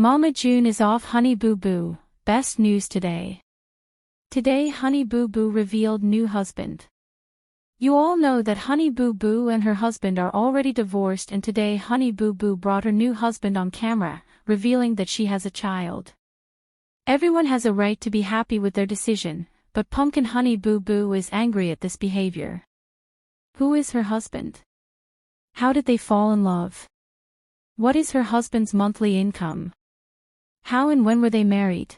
Mama June is off Honey Boo Boo, best news today. Today Honey Boo Boo revealed new husband. You all know that Honey Boo Boo and her husband are already divorced, and today Honey Boo Boo brought her new husband on camera, revealing that she has a child. Everyone has a right to be happy with their decision, but Pumpkin Honey Boo Boo is angry at this behavior. Who is her husband? How did they fall in love? What is her husband's monthly income? How and when were they married?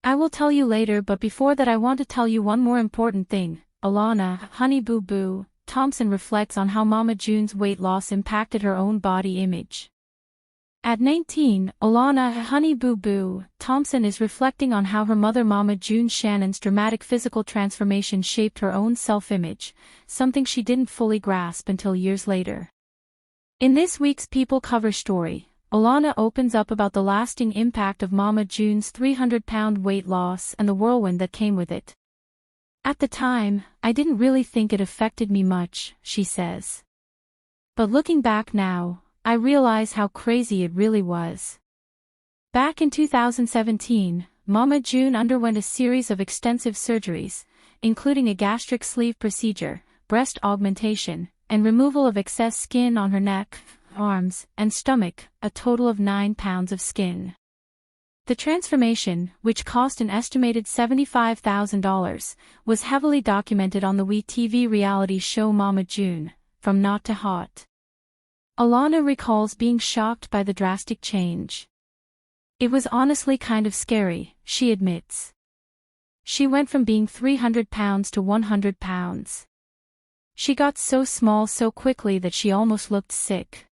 I will tell you later, but before that I want to tell you one more important thing. Alana, Honey Boo Boo, Thompson reflects on how Mama June's weight loss impacted her own body image. At 19, Alana, Honey Boo Boo, Thompson is reflecting on how her mother Mama June Shannon's dramatic physical transformation shaped her own self-image, something she didn't fully grasp until years later. In this week's People cover story, Alana opens up about the lasting impact of Mama June's 300-pound weight loss and the whirlwind that came with it. At the time, I didn't really think it affected me much, she says. But looking back now, I realize how crazy it really was. Back in 2017, Mama June underwent a series of extensive surgeries, including a gastric sleeve procedure, breast augmentation, and removal of excess skin on her neck, arms, and stomach, a total of 9 pounds of skin. The transformation, which cost an estimated $75,000, was heavily documented on the WeTV reality show Mama June, From Not to Hot. Alana recalls being shocked by the drastic change. It was honestly kind of scary, she admits. She went from being 300 pounds to 100 pounds. She got so small so quickly that she almost looked sick.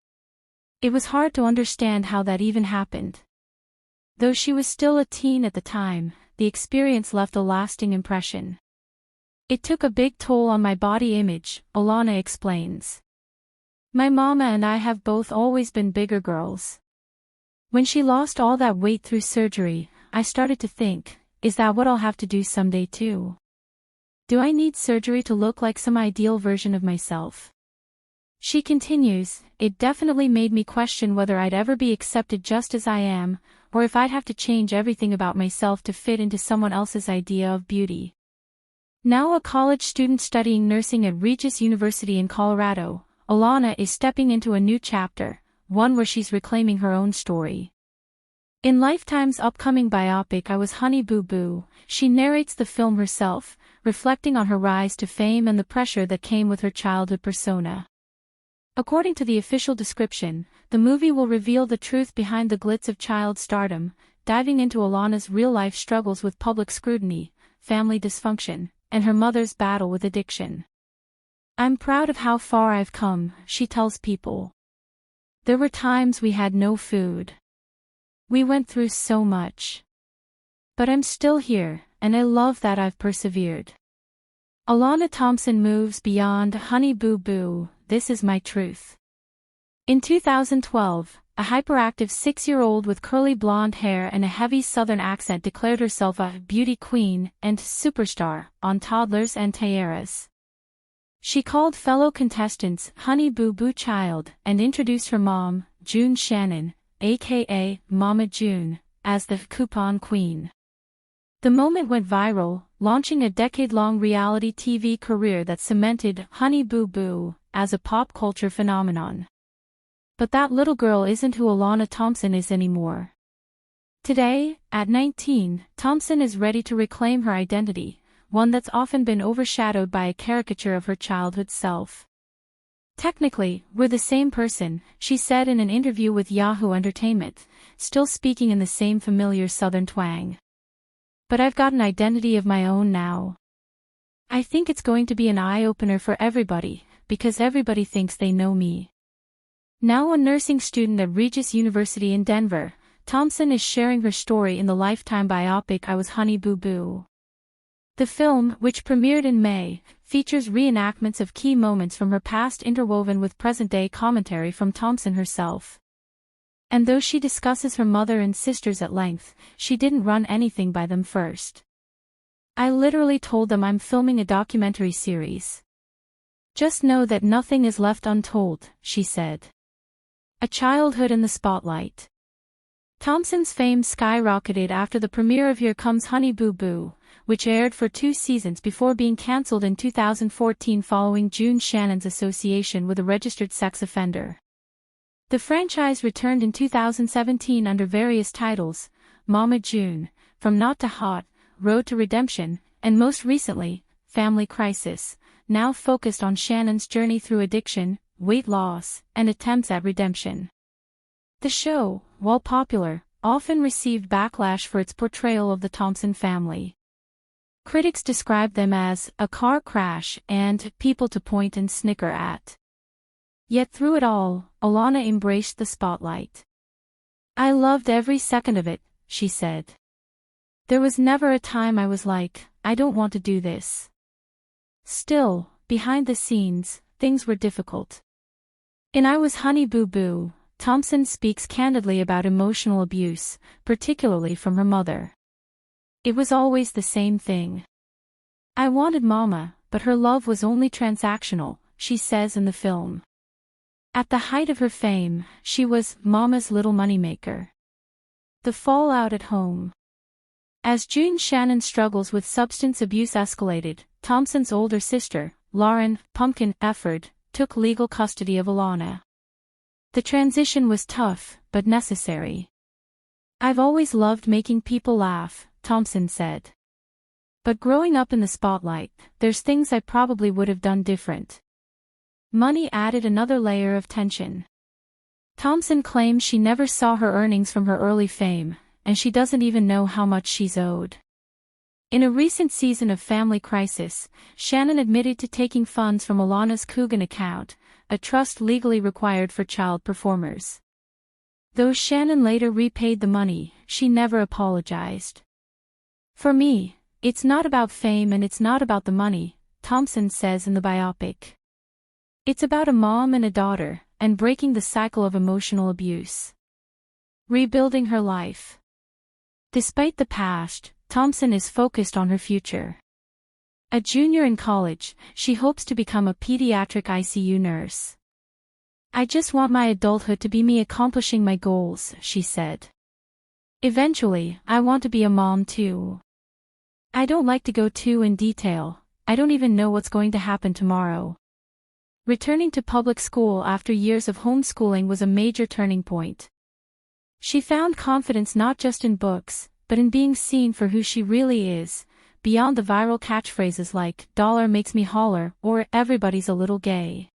It was hard to understand how that even happened. Though she was still a teen at the time, the experience left a lasting impression. It took a big toll on my body image, Alana explains. My mama and I have both always been bigger girls. When she lost all that weight through surgery, I started to think, is that what I'll have to do someday too? Do I need surgery to look like some ideal version of myself? She continues, it definitely made me question whether I'd ever be accepted just as I am, or if I'd have to change everything about myself to fit into someone else's idea of beauty. Now a college student studying nursing at Regis University in Colorado, Alana is stepping into a new chapter, one where she's reclaiming her own story. In Lifetime's upcoming biopic I Was Honey Boo Boo, she narrates the film herself, reflecting on her rise to fame and the pressure that came with her childhood persona. According to the official description, the movie will reveal the truth behind the glitz of child stardom, diving into Alana's real-life struggles with public scrutiny, family dysfunction, and her mother's battle with addiction. I'm proud of how far I've come, she tells People. There were times we had no food. We went through so much. But I'm still here, and I love that I've persevered. Alana Thompson moves beyond Honey Boo Boo, This Is My Truth. In 2012, a hyperactive 6-year-old with curly blonde hair and a heavy southern accent declared herself a beauty queen and superstar on Toddlers and Tiaras. She called fellow contestants Honey Boo Boo Child and introduced her mom, June Shannon, aka Mama June, as the Coupon Queen. The moment went viral, launching a decade-long reality TV career that cemented Honey Boo Boo as a pop culture phenomenon. But that little girl isn't who Alana Thompson is anymore. Today, at 19, Thompson is ready to reclaim her identity, one that's often been overshadowed by a caricature of her childhood self. Technically, we're the same person, she said in an interview with Yahoo Entertainment, still speaking in the same familiar Southern twang. But I've got an identity of my own now. I think it's going to be an eye-opener for everybody, because everybody thinks they know me. Now a nursing student at Regis University in Denver, Thompson is sharing her story in the Lifetime biopic I Was Honey Boo Boo. The film, which premiered in May, features reenactments of key moments from her past interwoven with present-day commentary from Thompson herself. And though she discusses her mother and sisters at length, she didn't run anything by them first. I literally told them I'm filming a documentary series. Just know that nothing is left untold, she said. A childhood in the spotlight. Thompson's fame skyrocketed after the premiere of Here Comes Honey Boo Boo, which aired for 2 seasons before being cancelled in 2014 following June Shannon's association with a registered sex offender. The franchise returned in 2017 under various titles: Mama June, From Not to Hot, Road to Redemption, and most recently, Family Crisis, now focused on Shannon's journey through addiction, weight loss, and attempts at redemption. The show, while popular, often received backlash for its portrayal of the Thompson family. Critics described them as a car crash and people to point and snicker at. Yet through it all, Alana embraced the spotlight. "I loved every second of it," she said. "There was never a time I was like, I don't want to do this." Still, behind the scenes, things were difficult. In I Was Honey Boo Boo, Thompson speaks candidly about emotional abuse, particularly from her mother. "It was always the same thing. I wanted Mama, but her love was only transactional," she says in the film. At the height of her fame, she was Mama's little moneymaker. The fallout at home. As June Shannon struggles with substance abuse escalated, Thompson's older sister, Lauren "Pumpkin" Efford, took legal custody of Alana. The transition was tough, but necessary. "I've always loved making people laugh," Thompson said. "But growing up in the spotlight, there's things I probably would have done different." Money added another layer of tension. Thompson claims she never saw her earnings from her early fame, and she doesn't even know how much she's owed. In a recent season of Family Crisis, Shannon admitted to taking funds from Alana's Coogan account, a trust legally required for child performers. Though Shannon later repaid the money, she never apologized. "For me, it's not about fame and it's not about the money," Thompson says in the biopic. "It's about a mom and a daughter, and breaking the cycle of emotional abuse. Rebuilding her life." Despite the past, Thompson is focused on her future. A junior in college, she hopes to become a pediatric ICU nurse. "I just want my adulthood to be me accomplishing my goals," she said. "Eventually, I want to be a mom too. I don't like to go too in detail, I don't even know what's going to happen tomorrow." Returning to public school after years of homeschooling was a major turning point. She found confidence not just in books, but in being seen for who she really is, beyond the viral catchphrases like "dollar makes me holler" or "everybody's a little gay."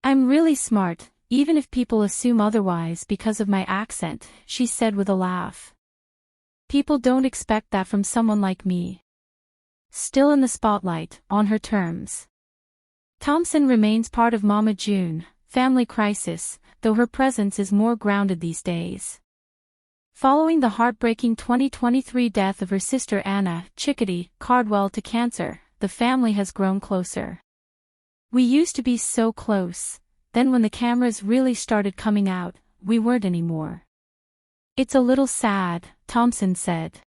"I'm really smart, even if people assume otherwise because of my accent," she said with a laugh. "People don't expect that from someone like me." Still in the spotlight, on her terms. Thompson remains part of Mama June, Family Crisis, though her presence is more grounded these days. Following the heartbreaking 2023 death of her sister Anna Chickadee Cardwell to cancer, the family has grown closer. "We used to be so close, then when the cameras really started coming out, we weren't anymore. It's a little sad," Thompson said.